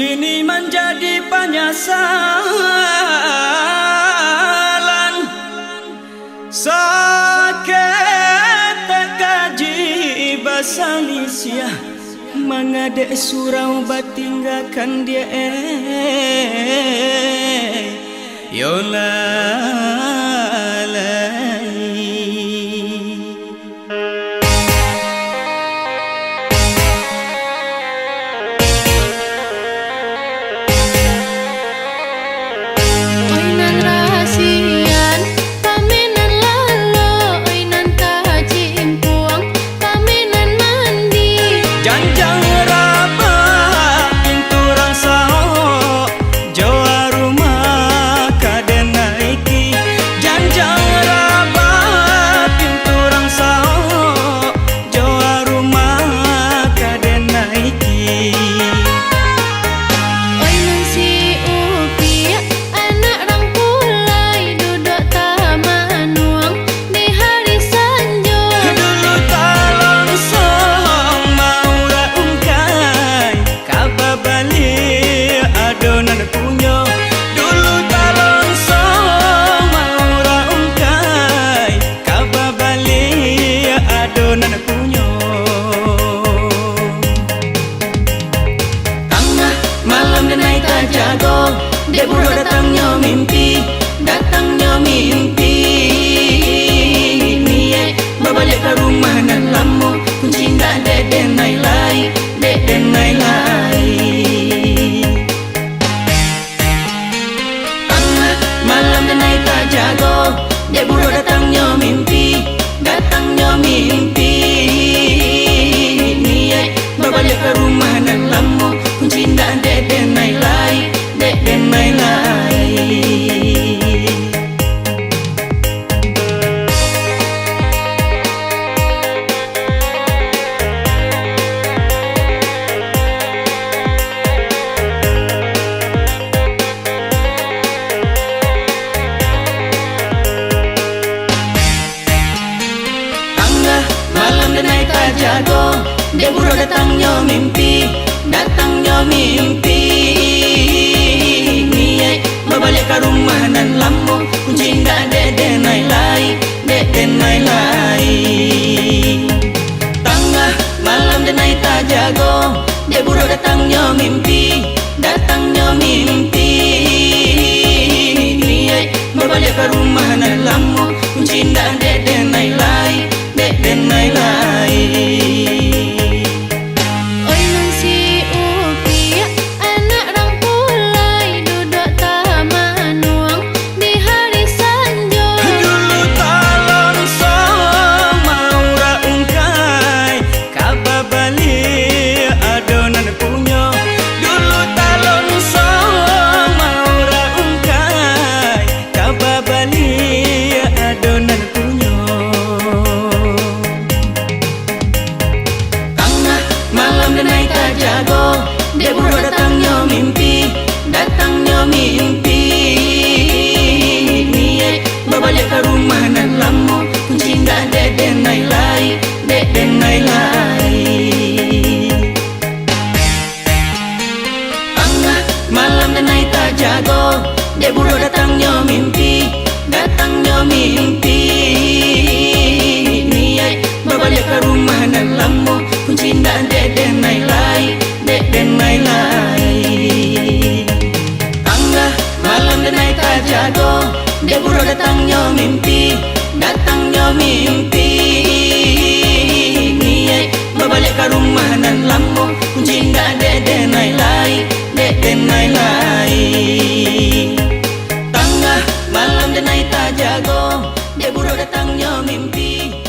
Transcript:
kini menjadi penyesalan. Sakit kaji basalisia mengadek surau batinggalkan dia dek buru datangnya mimpi niat berbalik ke rumah dan lama kunci tak dek denai lai tengah malam denai tak jago dek buru datangnya mimpi niat berbalik ke rumah dan lama kunci tak dek denai lai malam dan naik tak jago dia buru datangnya mimpi niat berbalik ke rumah dan lama kunci tak dek denai lai tengah malam dan naik tak jago dia buru datangnya mimpi niat berbalik ke rumah dan lama kunci tak dek denai lai dia buru datangnya mimpi niat berbalik ke rumah dan lama kunci tak dek denai lai tengah malam dan naik tak jago dia buru datangnya mimpi niat berbalik ke rumah dan lama kunci tak dek denai lai tengah malam dan naik tak jago dia buru datangnya mimpi niat berbalik ke rumah dan lama kunci tak dek denai lai tengah malam dan naik tak jago dia buru datangnya mimpi